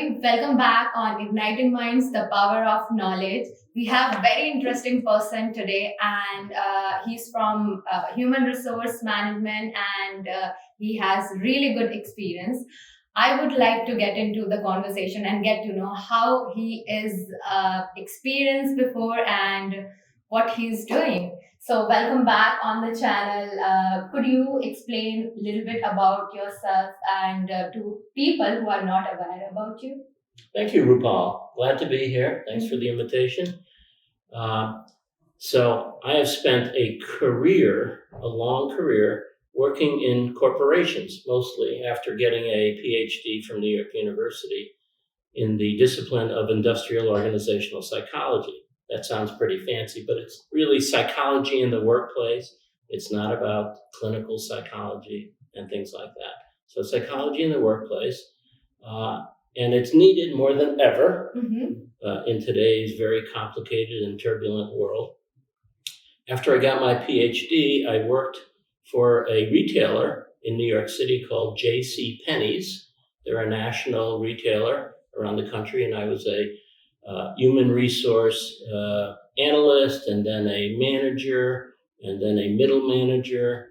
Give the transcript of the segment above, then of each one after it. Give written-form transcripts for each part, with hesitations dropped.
everybody. Welcome back on Igniting Minds, the Power of Knowledge. We have a very interesting person today, and he's from human resource management, and he has really good experience. I would like to get into the conversation and get to know how he is experienced before and what he's doing. So, welcome back on the channel. Could you explain a little bit about yourself and to people who are not aware about you? Thank you, Rupal. Glad to be here. Thanks for the invitation. So I have spent a long career, working in corporations, mostly after getting a PhD from New York University in the discipline of industrial organizational psychology. That sounds pretty fancy, but it's really psychology in the workplace. It's not about clinical psychology and things like that. So psychology in the workplace, and it's needed more than ever in today's very complicated and turbulent world. After I got my PhD, I worked for a retailer in New York City called J.C. Penney's. They're a national retailer around the country, and I was a human resource analyst, and then a manager, and then a middle manager,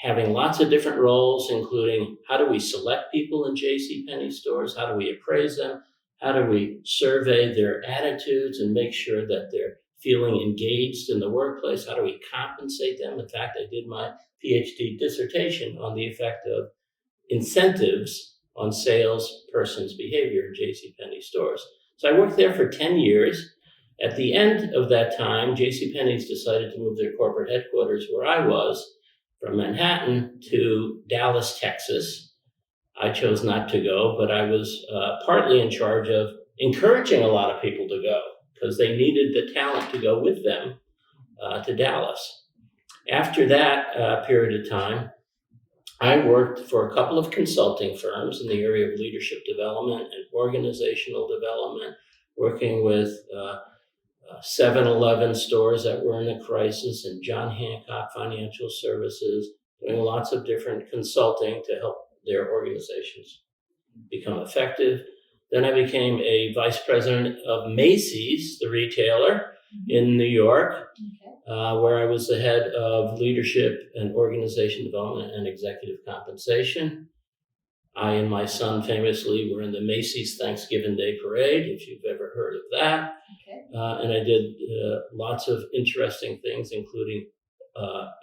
having lots of different roles, including how do we select people in JCPenney stores? How do we appraise them? How do we survey their attitudes and make sure that they're feeling engaged in the workplace? How do we compensate them? In fact, I did my PhD dissertation on the effect of incentives on salesperson's behavior in JCPenney stores. So I worked there for 10 years. At the end of that time, JCPenney's decided to move their corporate headquarters where I was from Manhattan to Dallas, Texas. I chose not to go, but I was partly in charge of encouraging a lot of people to go because they needed the talent to go with them to Dallas. After that period of time, I worked for a couple of consulting firms in the area of leadership development and organizational development, working with 7-Eleven stores that were in a crisis and John Hancock Financial Services, doing lots of different consulting to help their organizations become effective. Then I became a vice president of Macy's, the retailer in New York, where I was the head of leadership and organization development and executive compensation. I and my son famously were in the Macy's Thanksgiving Day Parade, if you've ever heard of that. And I did lots of interesting things, including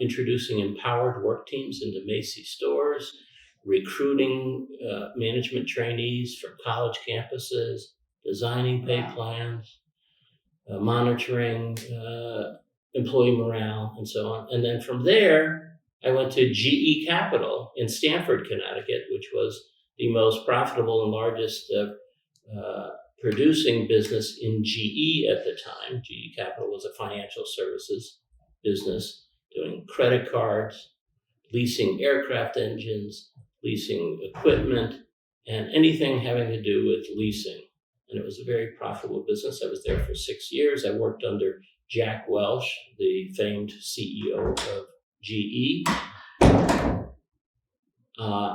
introducing empowered work teams into Macy's stores, recruiting management trainees from college campuses, designing pay plans, monitoring employee morale, and so on. And then from there, I went to GE Capital in Stamford, Connecticut, which was the most profitable and largest producing business in GE at the time. GE Capital was a financial services business doing credit cards, leasing aircraft engines, leasing equipment, and anything having to do with leasing. And it was a very profitable business. I was there for 6 years. I worked under Jack Welch, the famed CEO of GE.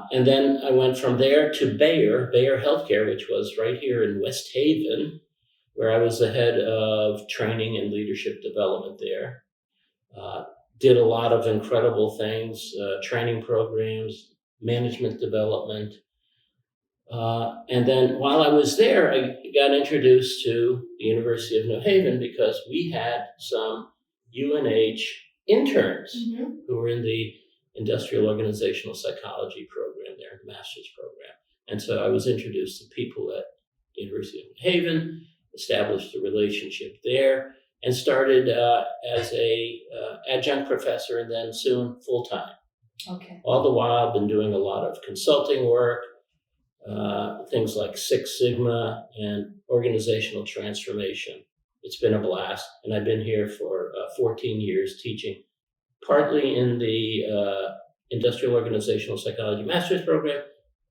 And then I went from there to Bayer Healthcare, which was right here in West Haven, where I was the head of training and leadership development there. Did a lot of incredible things, training programs, management development. And then while I was there, I got introduced to the University of New Haven because we had some UNH interns who were in the Industrial Organizational Psychology program there, the master's program. And so I was introduced to people at the University of New Haven, established a relationship there, and started as a adjunct professor and then soon full-time. All the while, I've been doing a lot of consulting work, things like Six Sigma and organizational transformation. It's been a blast, and I've been here for 14 years teaching, partly in the Industrial Organizational Psychology Master's Program,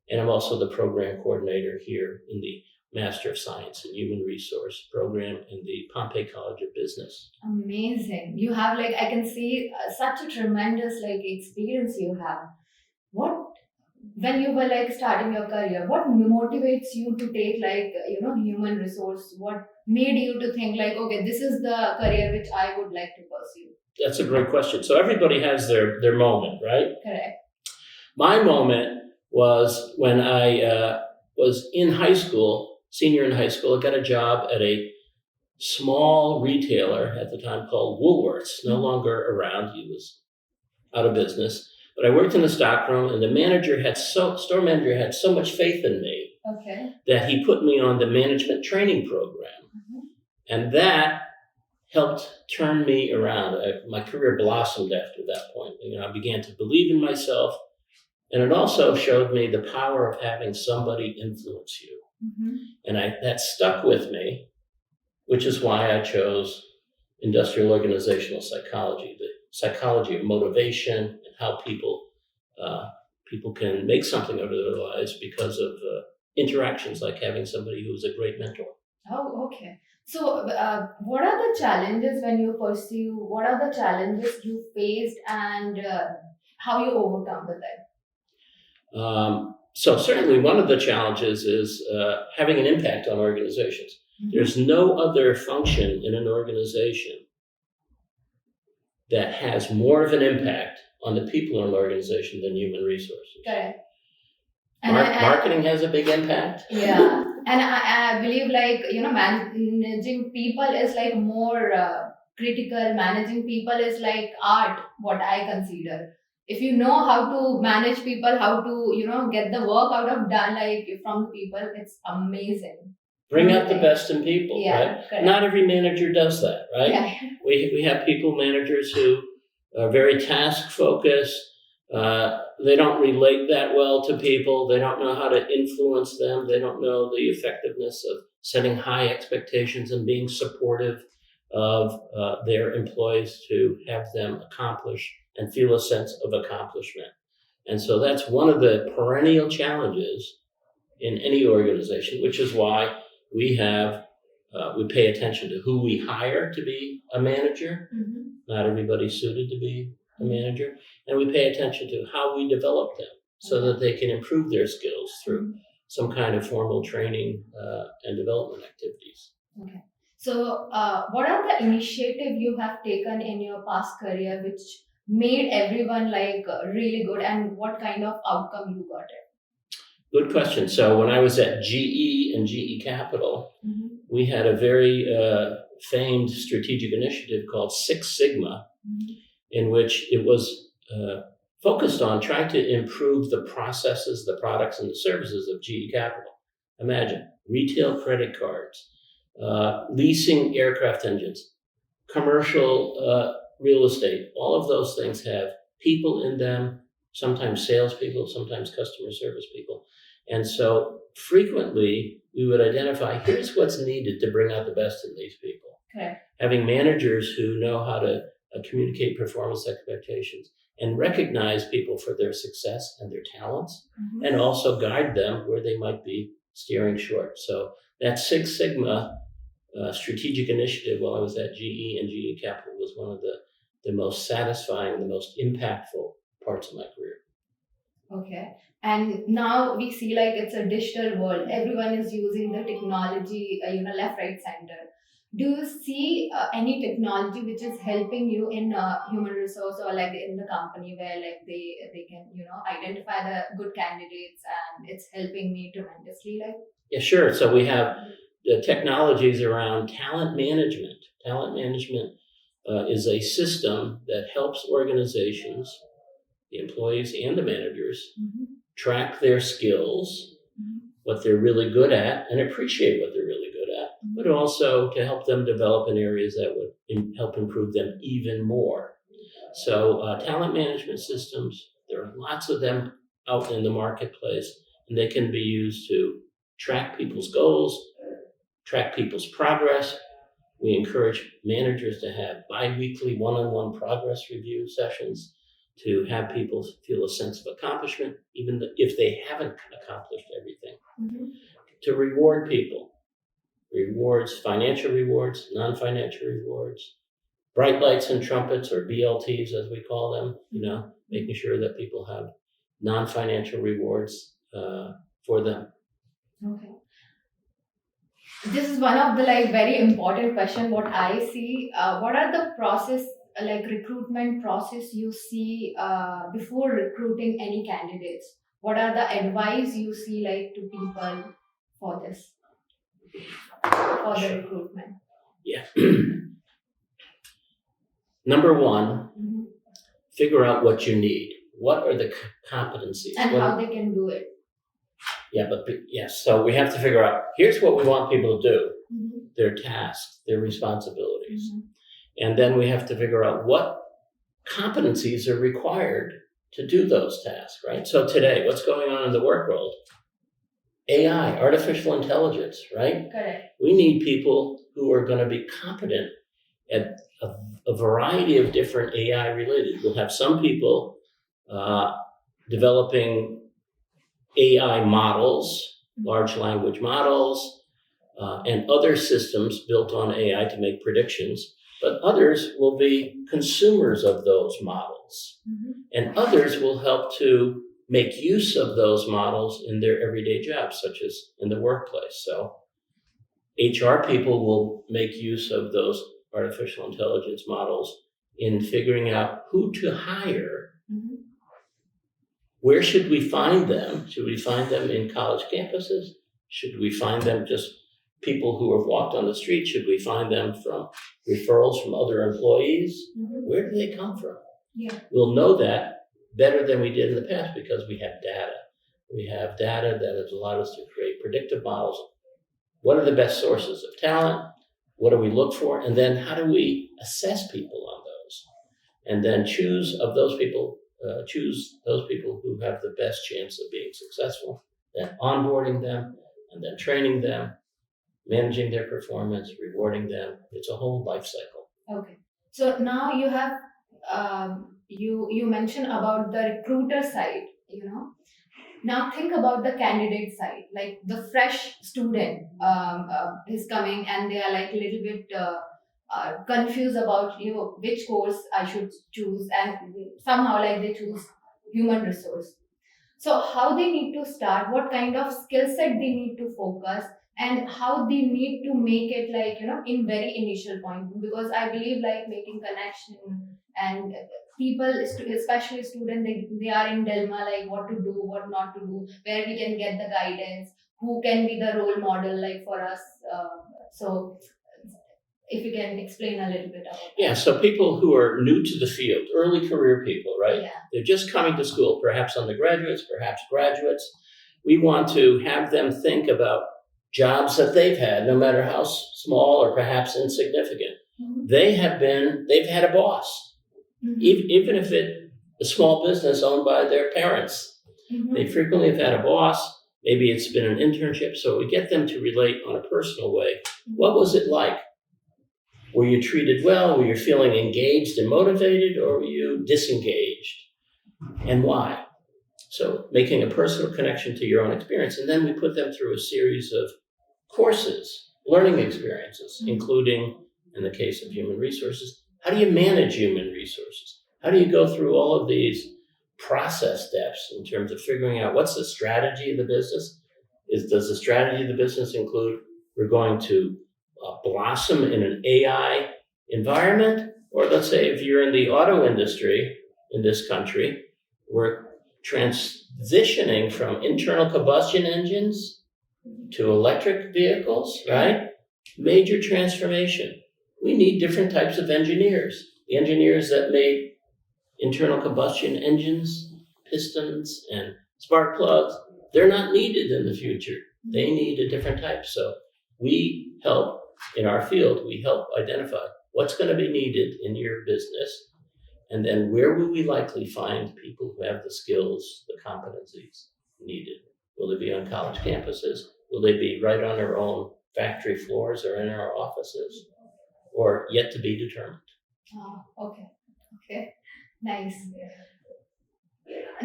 and I'm also the program coordinator here in the Master of Science in Human Resource program in the Pompey College of Business. Amazing. You have I can see such a tremendous experience you have. when you were like starting your career, what motivates you to take like human resource? What made you to think like, okay, this is the career which I would like to pursue? That's a great question. So everybody has their moment, right? Correct. My moment was when I was in high school, senior in high school. I got a job at a small retailer at the time called Woolworths, no longer around. He was out of business. But I worked in the stockroom, and the store manager had so much faith in me Okay. that he put me on the management training program. And that helped turn me around. My career blossomed after that point. I began to believe in myself, and it also showed me the power of having somebody influence you. And that stuck with me, which is why I chose industrial organizational psychology, the psychology of motivation and how people can make something out of their lives because of interactions like having somebody who's a great mentor. Oh, okay. So, what are the challenges when you pursue? What are the challenges you faced, and how you overcome with it? So certainly one of the challenges is having an impact on organizations. There's no other function in an organization that has more of an impact on the people in an organization than human resources. Correct. Marketing has a big impact. Yeah, and I believe like managing people is like more critical. Managing people is like art. What I consider. If you know how to manage people, how to get the work out of done like from people, it's amazing. Bring out the best in people, Yeah, right? correct. Not every manager does that, right? Yeah. We have people managers who are very task focused. They don't relate that well to people. They don't know how to influence them. They don't know the effectiveness of setting high expectations and being supportive of their employees to have them accomplish and feel a sense of accomplishment. And so that's one of the perennial challenges in any organization, which is why we pay attention to who we hire to be a manager. Not everybody's suited to be a manager. And we pay attention to how we develop them so that they can improve their skills through some kind of formal training and development activities. Okay. So, what are the initiative you have taken in your past career which made everyone like really good, and what kind of outcome you got it? Good question. So when I was at GE and GE Capital, we had a very famed strategic initiative called Six Sigma, in which it was focused on trying to improve the processes, the products, and the services of GE Capital. Imagine retail credit cards, leasing aircraft engines, commercial real estate. All of those things have people in them, sometimes salespeople, sometimes customer service people. And so frequently we would identify, here's what's needed to bring out the best in these people. Okay. Having managers who know how to communicate performance expectations and recognize people for their success and their talents, and also guide them where they might be steering short. So that Six Sigma strategic initiative while I was at GE and GE Capital was one of the most satisfying, the most impactful parts of my career. Okay. And now we see like it's a digital world. Everyone is using the technology, left, right, center. Do you see any technology which is helping you in human resource or like in the company where like they can identify the good candidates, and it's helping me tremendously? Like, yeah, sure. So we have the technologies around talent management. Talent management is a system that helps organizations, the employees and the managers, track their skills, what they're really good at, and appreciate what they're really good at, but also to help them develop in areas that would help improve them even more. So talent management systems, there are lots of them out in the marketplace, and they can be used to track people's goals, track people's progress. We encourage managers to have bi-weekly one-on-one progress review sessions to have people feel a sense of accomplishment, even if they haven't accomplished everything. To reward people, rewards, financial rewards, non-financial rewards, bright lights and trumpets, or BLTs as we call them, making sure that people have non-financial rewards for them. Okay. This is one of the very important question what I see. What are the process recruitment process you see before recruiting any candidates? What are the advice you see to people for this, for the recruitment? Yeah. Number one, figure out what you need. What are the competencies? And how they can do it. Yeah, yes. So we have to figure out, here's what we want people to do, their tasks, their responsibilities. And then we have to figure out what competencies are required to do those tasks, right? So today, what's going on in the work world? AI, artificial intelligence, right? Correct. We need people who are going to be competent at a variety of different AI related. We'll have some people developing AI models, large language models, and other systems built on AI to make predictions. But others will be consumers of those models. And others will help to make use of those models in their everyday jobs, such as in the workplace. So HR people will make use of those artificial intelligence models in figuring out who to hire. Where should we find them? Should we find them in college campuses? Should we find them just people who have walked on the street? Should we find them from referrals from other employees? Where do they come from? Yeah. We'll know that better than we did in the past because we have data. We have data that has allowed us to create predictive models. What are the best sources of talent? What do we look for? And then how do we assess people on those? And then choose those people who have the best chance of being successful, then onboarding them, and then training them, managing their performance, rewarding them. It's a whole life cycle. Okay. So now you have, you mentioned about the recruiter side, Now think about the candidate side, like the fresh student is coming and they are a little bit confused about which course I should choose, and somehow they choose human resource. So how they need to start, what kind of skill set they need to focus, and how they need to make it in very initial point, because I believe making connection and people, especially students, they are in dilemma what to do, what not to do, where we can get the guidance, who can be the role model for us. So if you can explain a little bit about that. Yeah, so people who are new to the field, early career people, right? Yeah. They're just coming to school, perhaps undergraduates, perhaps graduates. We want to have them think about jobs that they've had, no matter how small or perhaps insignificant. They've had a boss, even if it's a small business owned by their parents. They frequently have had a boss. Maybe it's been an internship. So we get them to relate on a personal way. What was it like? Were you treated well? Were you feeling engaged and motivated, or were you disengaged? And why? So making a personal connection to your own experience. And then we put them through a series of courses, learning experiences, including, in the case of human resources, how do you manage human resources? How do you go through all of these process steps in terms of figuring out what's the strategy of the business? Does the strategy of the business include we're going to blossom in an AI environment? Or let's say if you're in the auto industry in this country, we're transitioning from internal combustion engines to electric vehicles, right? Major transformation. We need different types of engineers. The engineers that made internal combustion engines, pistons, and spark plugs, they're not needed in the future. They need a different type. So we help in our field, we help identify what's going to be needed in your business, and then where will we likely find people who have the skills, the competencies needed. Will they be on college campuses? Will they be right on our own factory floors or in our offices? Or yet to be determined. Oh, okay. Nice.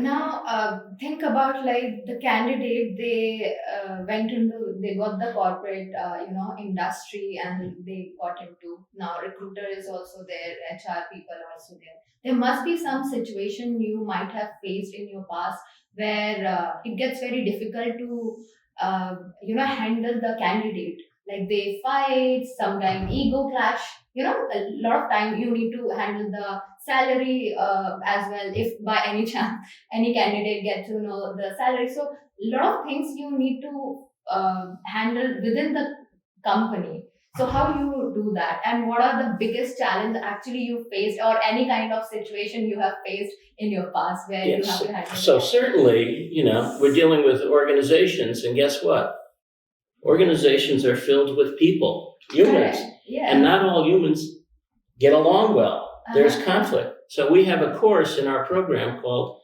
Now, think about like the candidate. They got the corporate, industry, and they got into now. Recruiter is also there. HR people are also there. There must be some situation you might have faced in your past where it gets very difficult to, handle the candidate. Like they fight, sometimes ego clash. A lot of time you need to handle the salary as well, if by any chance any candidate get to know the salary. So a lot of things you need to handle within the company. So how you do that, and what are the biggest challenge actually you faced, or any kind of situation you have faced in your past where you have Yes. to handle So it? certainly, we're dealing with organizations, and guess what? Organizations are filled with people, humans, Correct. Yeah. and not all humans get along well. There's Uh-huh. conflict. So we have a course in our program called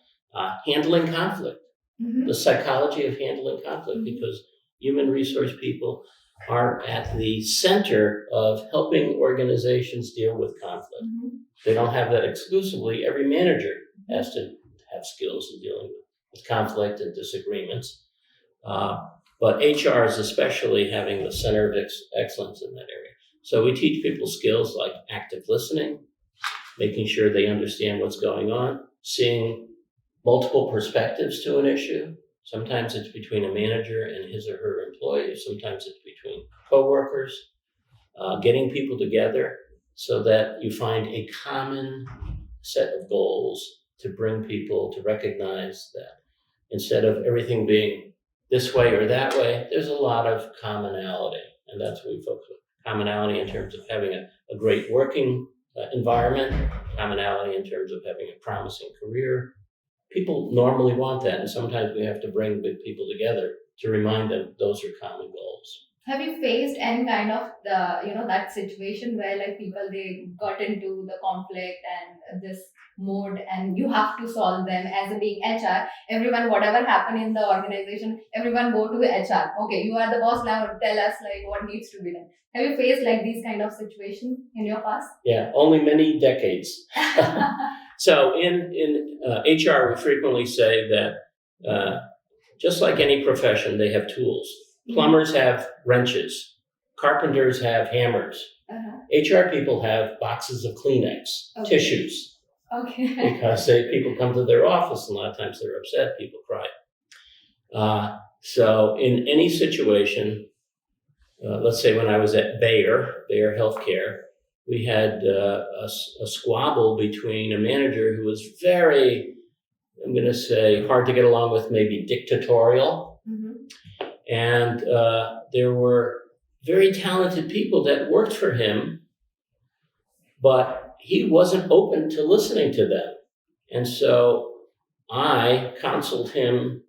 Handling Conflict, Mhm. the psychology of handling conflict, because human resource people are at the center of helping organizations deal with conflict. Mhm. They don't have that exclusively. Every manager has to have skills in dealing with conflict and disagreements. But HR is especially having the center of excellence in that area. So we teach people skills like active listening, making sure they understand what's going on, seeing multiple perspectives to an issue. Sometimes it's between a manager and his or her employees. Sometimes it's between coworkers. Getting people together so that you find a common set of goals to bring people to recognize that instead of everything being this way or that way, there's a lot of commonality. And that's what we focus on. Commonality in terms of having a great working environment, commonality in terms of having a promising career. People normally want that, and sometimes we have to bring big people together to remind them those are common goals. Have you faced any kind of that situation where like people they got into the conflict and this mode, and you have to solve them as a being HR? Everyone, whatever happened in the organization, everyone go to HR. Okay, you are the boss now. Tell us like what needs to be done. Have you faced like these kind of situation in your past? Yeah, only many decades. So in HR, we frequently say that just like any profession, they have tools. Plumbers have wrenches. Carpenters have hammers. HR people have boxes of Kleenex, tissues, Okay. because people come to their office, and a lot of times they're upset, people cry. So in any situation, let's say when I was at Bayer Healthcare, we had a squabble between a manager who was very, I'm going to say, hard to get along with, maybe dictatorial. And there were very talented people that worked for him, but he wasn't open to listening to them. And so I counseled him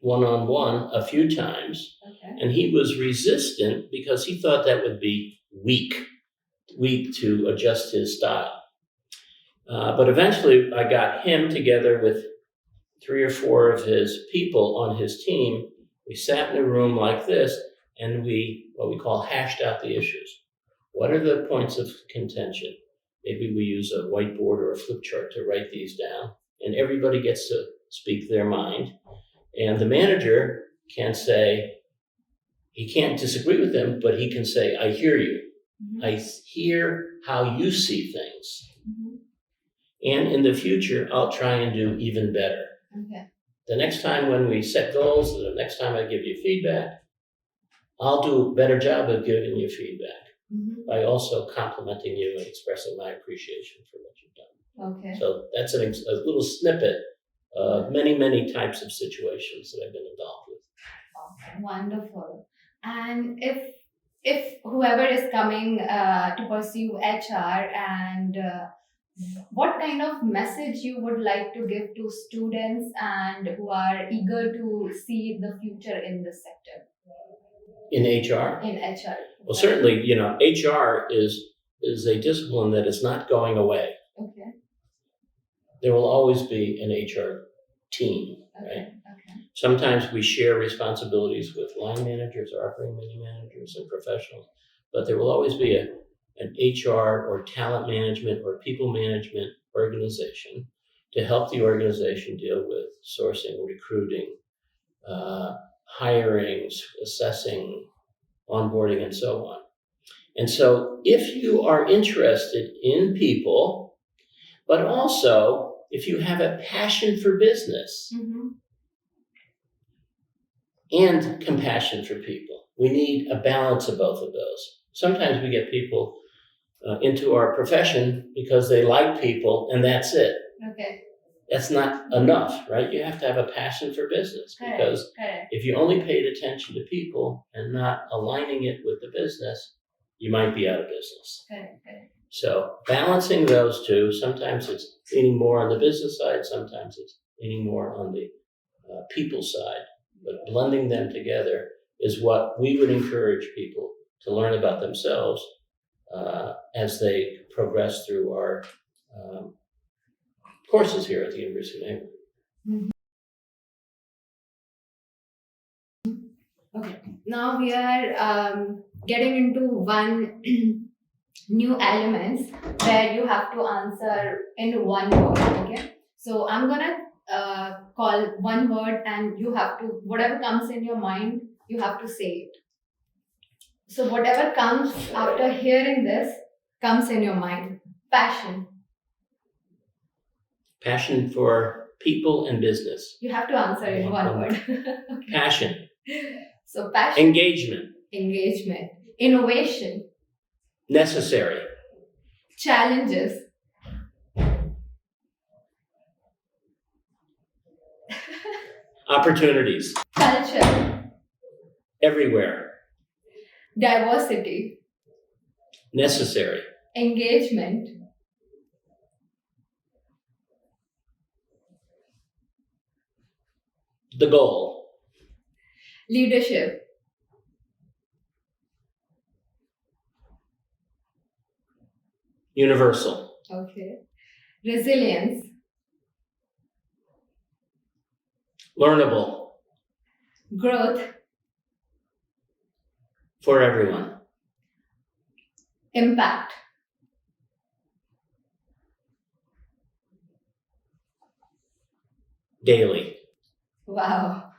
one-on-one a few times, and he was resistant because he thought that would be weak to adjust his style. But eventually I got him together with 3 or 4 of his people on his team. We sat in a room like this, and what we call hashed out the issues. What are the points of contention? Maybe we use a whiteboard or a flip chart to write these down, and everybody gets to speak their mind. And the manager can say, he can't disagree with them, but he can say, I hear you. I hear how you see things. And in the future, I'll try and do even better. The next time when we set goals, the next time I give you feedback, I'll do a better job of giving you feedback by also complimenting you and expressing my appreciation for what you've done. So that's a little snippet of many, many types of situations that I've been involved with. Wonderful. And if whoever is coming to pursue HR, and what kind of message you would like to give to students and who are eager to see the future in this sector? In HR? In HR. Well, certainly, HR is a discipline that is not going away. There will always be an HR team, right? Sometimes we share responsibilities with line managers, operating managers, and professionals, but there will always be an HR or talent management or people management organization to help the organization deal with sourcing, recruiting, hiring, assessing, onboarding, and so on. And so if you are interested in people, but also if you have a passion for business and compassion for people, we need a balance of both of those. Sometimes we get people into our profession because they like people and that's it. Okay. That's not enough, right? You have to have a passion for business because if you only paid attention to people and not aligning it with the business, you might be out of business. Correct. So balancing those two, sometimes it's leaning more on the business side, sometimes it's leaning more on the people side, but blending them together is what we would encourage people to learn about themselves as they progress through our courses here at the University of England. Okay, now we are getting into one new elements where you have to answer in one word. Okay, so I'm gonna call one word and you have to, whatever comes in your mind, you have to say it. So whatever comes after hearing this comes in your mind. Passion. Passion for people and business. You have to answer in one word. Okay. Passion. So passion. Engagement. Innovation. Necessary. Challenges. Opportunities. Culture. Everywhere. Diversity. Necessary. Engagement. The goal. Leadership. Universal. Okay. Resilience. Learnable. Growth. For everyone. Impact. Daily. Wow,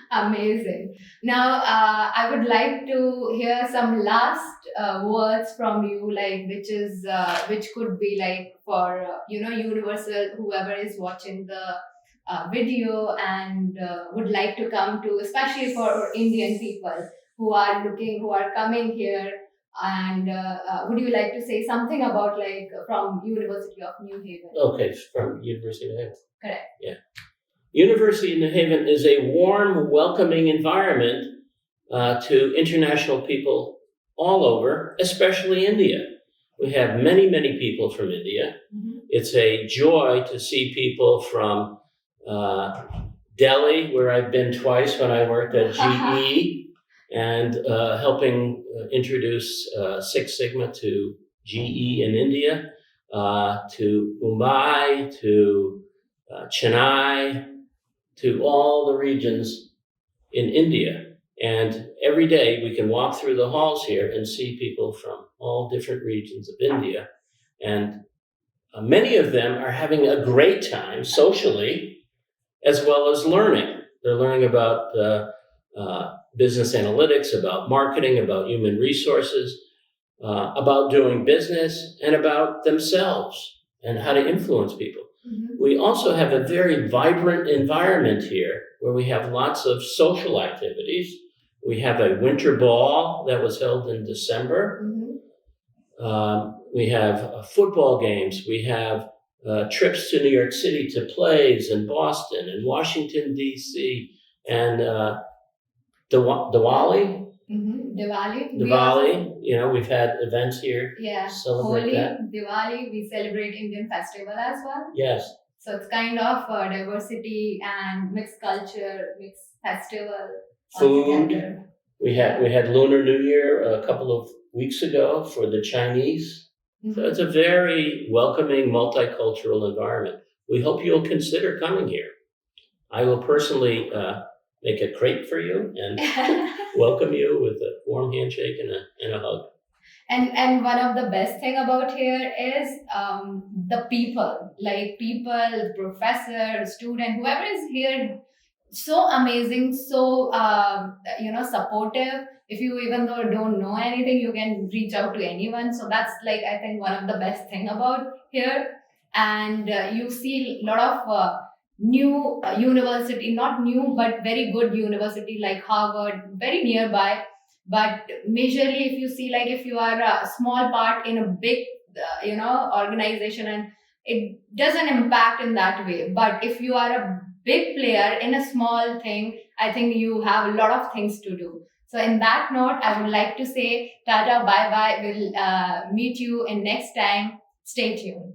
amazing. Now, I would like to hear some last words from you, like which could be like for universal, whoever is watching the video and would like to come to, especially for Indian people who are coming here. And would you like to say something about like from University of New Haven? Okay, from University of New Haven. Correct. Yeah. University of New Haven is a warm, welcoming environment to international people all over, especially India. We have many, many people from India. It's a joy to see people from Delhi, where I've been twice when I worked at GE, and helping introduce Six Sigma to GE in India, to Mumbai, to Chennai, to all the regions in India. And every day we can walk through the halls here and see people from all different regions of India. And many of them are having a great time socially, as well as learning. They're learning about business analytics, about marketing, about human resources, about doing business, and about themselves and how to influence people. We also have a very vibrant environment here where we have lots of social activities. We have a winter ball that was held in December. We have football games. We have trips to New York City to plays in Boston and Washington, D.C. and Diwali. Diwali. You know, we've had events here. Yeah. Celebrate Holi, that. Diwali, we celebrate Indian festival as well. Yes. So it's kind of diversity and mixed culture, mixed festival. Food. We had Lunar New Year a couple of weeks ago for the Chinese. So it's a very welcoming, multicultural environment. We hope you'll consider coming here. I will personally make a crepe for you and welcome you with a warm handshake and a hug. And one of the best thing about here is the people, like people, professor, student, whoever is here, so amazing, so supportive. If you even though don't know anything, you can reach out to anyone. So that's like, I think, one of the best thing about here. And you see a lot of new university, not new but very good university like Harvard, very nearby. But majorly, if you see, like, if you are a small part in a big organization, and it doesn't impact in that way. But if you are a big player in a small thing, I think you have a lot of things to do. So in that note, I would like to say tata, bye bye. We'll meet you in next time. Stay tuned.